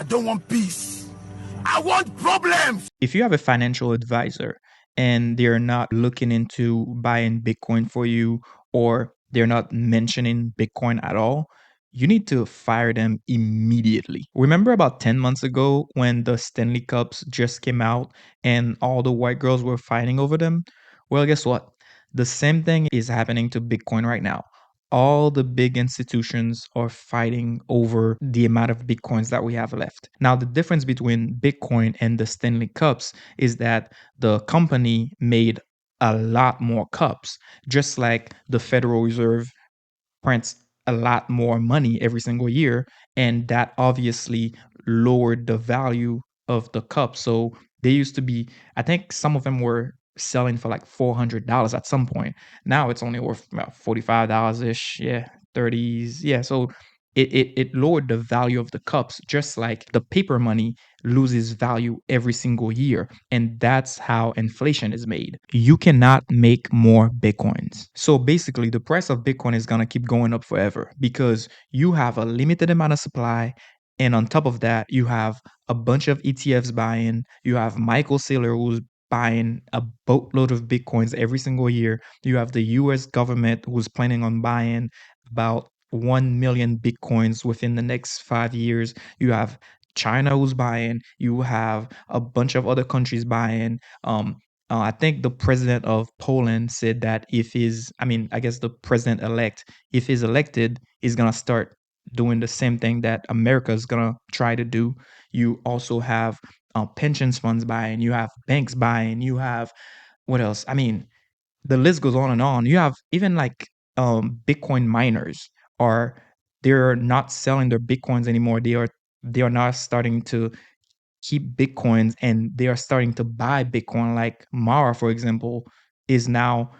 don't want peace. I want problems. If you have a financial advisor and they're not looking into buying Bitcoin for you, or they're not mentioning Bitcoin at all, you need to fire them immediately. Remember about 10 months ago when the Stanley Cups just came out and all the white girls were fighting over them? Well, guess what? The same thing is happening to Bitcoin right now. All the big institutions are fighting over the amount of Bitcoins that we have left. Now, the difference between Bitcoin and the Stanley Cups is that the company made a lot more cups, just like the Federal Reserve prints a lot more money every single year, and that obviously lowered the value of the cup. So they used to be, I think some of them were selling for like $400 at some point. Now it's only worth about $45 ish. Yeah, 30s. Yeah. So it lowered the value of the cups, just like the paper money loses value every single year. And that's how inflation is made. You cannot make more Bitcoins. So basically, the price of Bitcoin is going to keep going up forever because you have a limited amount of supply. And on top of that, you have a bunch of ETFs buying. You have Michael Saylor who's buying a boatload of Bitcoins every single year. You have the US government who's planning on buying about 1 million Bitcoins within the next 5 years. You have China who's buying. You have a bunch of other countries buying. I think the president of Poland said that I guess the president elect, if he's elected, is going to start doing the same thing that America is going to try to do. You also have pensions funds buying, you have banks buying, you have what else? I mean, the list goes on and on. You have even like Bitcoin miners are they're not selling their Bitcoins anymore. They are now starting to keep Bitcoins and they are starting to buy Bitcoin. Like Mara, for example, is now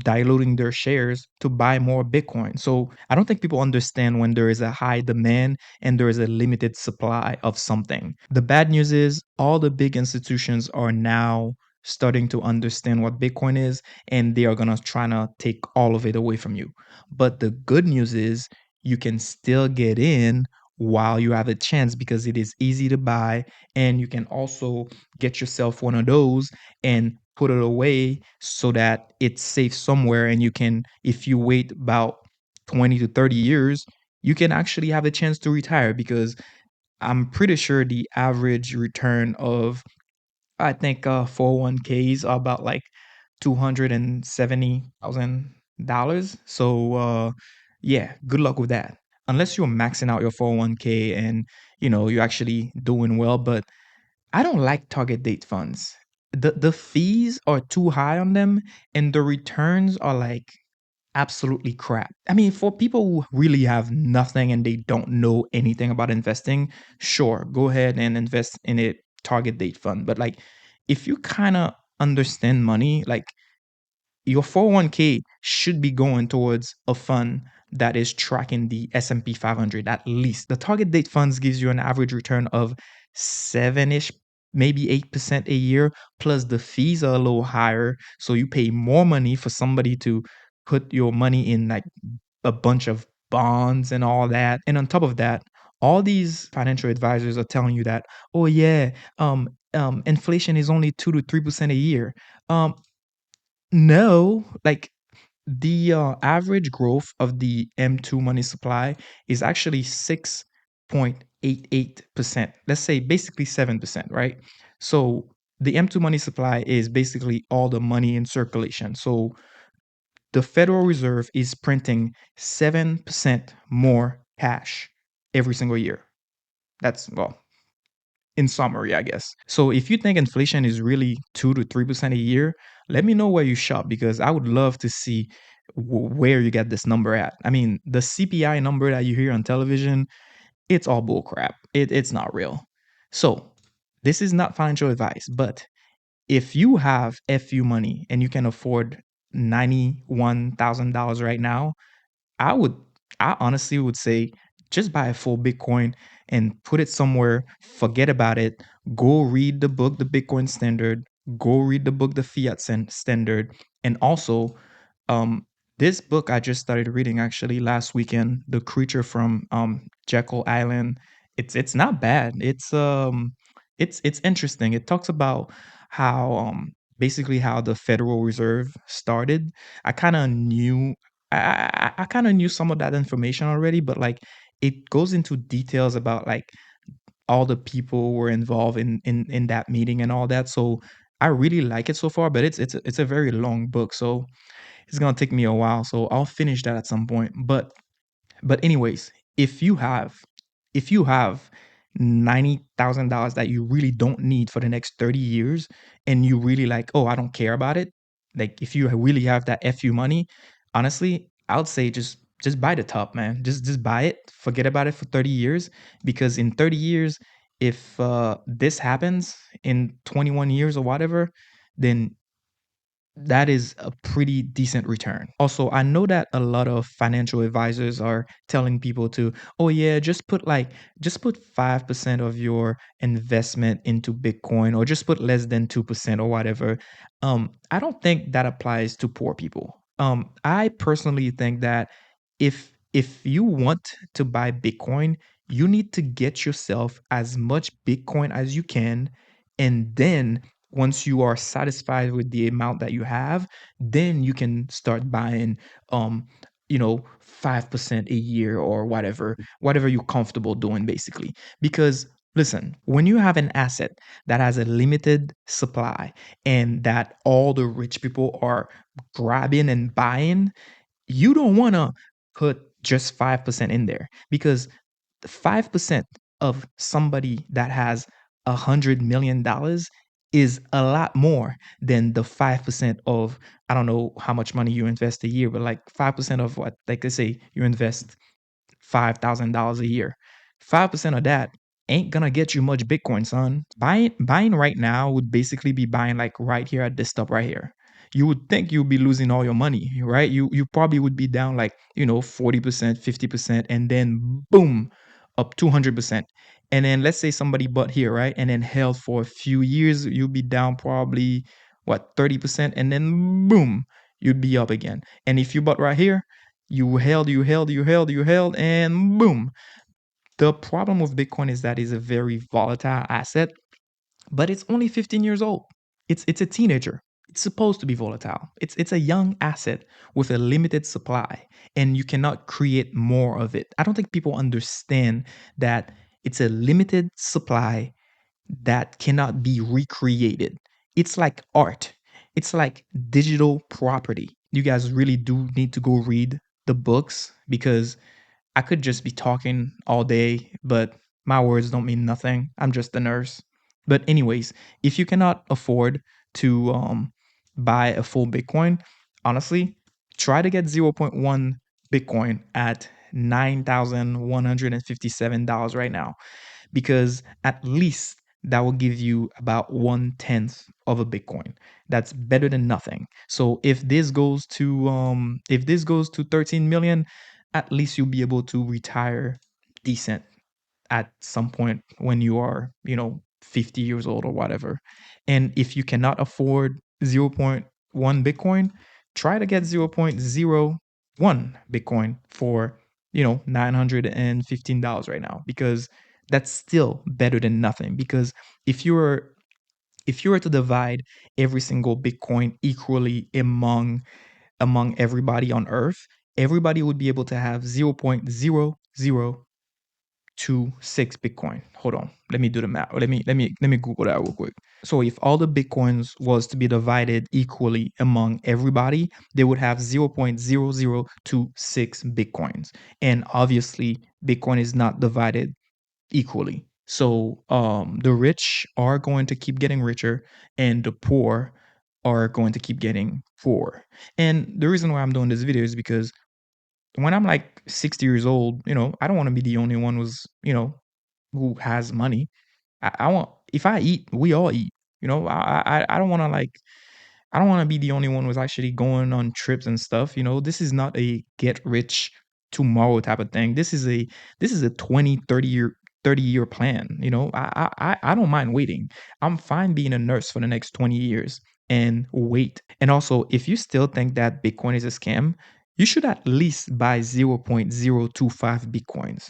diluting their shares to buy more Bitcoin. So I don't think people understand when there is a high demand and there is a limited supply of something. The bad news is all the big institutions are now starting to understand what Bitcoin is, and they are gonna try to take all of it away from you. But the good news is you can still get in while you have a chance because it is easy to buy, and you can also get yourself one of those and put it away so that it's safe somewhere, and you can, if you wait about 20 to 30 years, you can actually have a chance to retire because I'm pretty sure the average return of, I think, 401ks are about like $270,000. So yeah, good luck with that. Unless you're maxing out your 401k and you're actually doing well. But I don't like target date funds. The fees are too high on them and the returns are like absolutely crap. I mean, for people who really have nothing and they don't know anything about investing, sure, go ahead and invest in a target date fund. But like if you kind of understand money, like your 401k should be going towards a fund that is tracking the S&P 500 at least. The target date funds gives you an average return of 7ish, maybe 8% a year, plus the fees are a little higher, so you pay more money for somebody to put your money in like a bunch of bonds and all that. And on top of that, all these financial advisors are telling you that, oh yeah, inflation is only 2 to 3% a year. Um, no, like the average growth of the M2 money supply is actually 6.88%. Let's say basically 7%, right? So the M2 money supply is basically all the money in circulation. So the Federal Reserve is printing 7% more cash every single year. That's, well, in summary, I guess. So if you think inflation is really 2 to 3% a year, let me know where you shop because I would love to see where you get this number at. I mean, the CPI number that you hear on television, it's all bullcrap. It's not real. So this is not financial advice, but if you have FU money and you can afford $91,000 right now, I would I honestly would say just buy a full Bitcoin and put it somewhere, forget about it, go read the book, The Bitcoin Standard, go read the book, The Fiat Standard, and also um this book I just started reading actually last weekend, The Creature from Jekyll Island. It's not bad. It's interesting. It talks about how basically how the Federal Reserve started. I kind of knew I kind of knew some of that information already, but like it goes into details about like all the people were involved in that meeting and all that. So I really like it so far, but it's a very long book, so it's gonna take me a while. So I'll finish that at some point. But anyways, if you have if you have $90,000 that you really don't need for the next 30 years and you really like, oh, I don't care about it. Like if you really have that FU money, honestly, I would say just buy the top, man. Just buy it. Forget about it for 30 years because in 30 years, if this happens in 21 years or whatever, then that is a pretty decent return. Also, I know that a lot of financial advisors are telling people to, oh yeah, just put 5% of your investment into Bitcoin or just put less than 2% or whatever. I don't think that applies to poor people. I personally think that if you want to buy Bitcoin, you need to get yourself as much Bitcoin as you can, and then once you are satisfied with the amount that you have, then you can start buying 5% a year or whatever you're comfortable doing basically. Because listen, when you have an asset that has a limited supply and that all the rich people are grabbing and buying, you don't want to put just 5% in there because 5% of somebody that has $100 million is a lot more than the 5% of, I don't know how much money you invest a year, but like 5% of what, like let's say you invest $5,000 a year. 5% of that ain't gonna get you much Bitcoin, son. Buying right now would basically be buying like right here at this stop right here. You would think you'd be losing all your money, right? You probably would be down like, 40%, 50%, and then boom, up 200%. And then let's say somebody bought here, right? And then held for a few years, you'll be down probably what, 30%, and then boom, you'd be up again. And if you bought right here, you held, and boom. The problem with Bitcoin is that it's a very volatile asset, but it's only 15 years old. It's a teenager. It's supposed to be volatile. It's a young asset with a limited supply, and you cannot create more of it. I don't think people understand that it's a limited supply that cannot be recreated. It's like art. It's like digital property. You guys really do need to go read the books because I could just be talking all day, but my words don't mean nothing. I'm just a nurse. But anyways, if you cannot afford to buy a full Bitcoin, honestly, try to get zero point 0.1 Bitcoin at $9,157 right now, because at least that will give you about 1/10 of a Bitcoin. That's better than nothing. So if this goes to 13 million, at least you'll be able to retire decent at some point when you are, 50 years old or whatever. And if you cannot afford zero point 0.1 Bitcoin, try to get zero point zero 0.01 Bitcoin for, $915 right now, because that's still better than nothing. Because if you were if you were to divide every single Bitcoin equally among everybody on Earth, everybody would be able to have 0.0026 Bitcoin. Hold on, let me do the math. Let me Google that real quick. So if all the Bitcoins was to be divided equally among everybody, they would have 0.0026 Bitcoins. And obviously, Bitcoin is not divided equally. So the rich are going to keep getting richer and the poor are going to keep getting poor. And the reason why I'm doing this video is because when I'm like 60 years old, I don't want to be the only one who has money. I want, if I eat, we all eat. I don't want to like, I don't want to be the only one who's actually going on trips and stuff. This is not a get rich tomorrow type of thing. This is a 20, 30-year plan. I don't mind waiting. I'm fine being a nurse for the next 20 years and wait. And also, if you still think that Bitcoin is a scam, you should at least buy 0.025 Bitcoins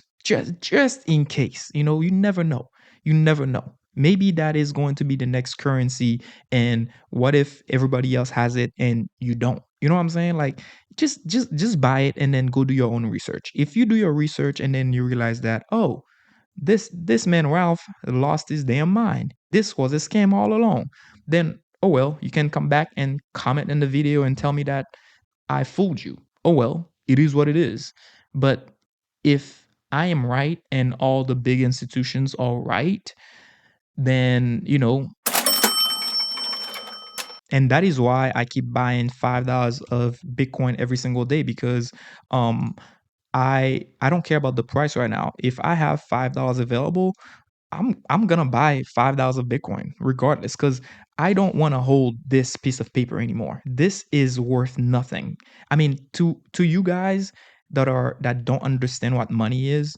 just in case. You never know. You never know. Maybe that is going to be the next currency, and what if everybody else has it and you don't? You know what I'm saying? Like, just buy it and then go do your own research. If you do your research and then you realize that, oh, this man Ralph lost his damn mind. This was a scam all along. Then, oh well, you can come back and comment in the video and tell me that I fooled you. Oh well, it is what it is. But if I am right and all the big institutions are right, then, and that is why I keep buying $5 of Bitcoin every single day, because um I don't care about the price right now. If I have $5 available, I'm gonna buy $5 of Bitcoin regardless, because I don't want to hold this piece of paper anymore. This is worth nothing. I mean, to you guys that don't understand what money is,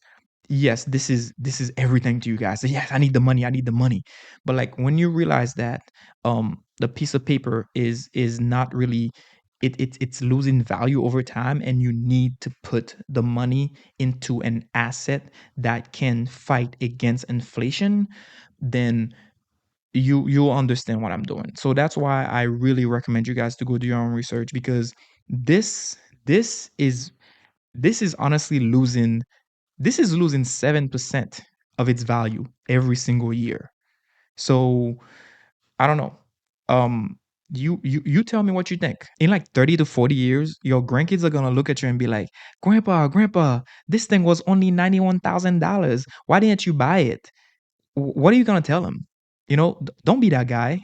yes, this is everything to you guys. Yes, I need the money. I need the money. But like, when you realize that the piece of paper is not really, it's losing value over time, and you need to put the money into an asset that can fight against inflation, then you'll understand what I'm doing. So that's why I really recommend you guys to go do your own research, because this this is this is honestly losing, 7% of its value every single year. So I don't know. Um, you tell me what you think. In like 30 to 40 years, your grandkids are gonna look at you and be like, Grandpa, this thing was only $91,000. Why didn't you buy it? What are you gonna tell them? Don't be that guy.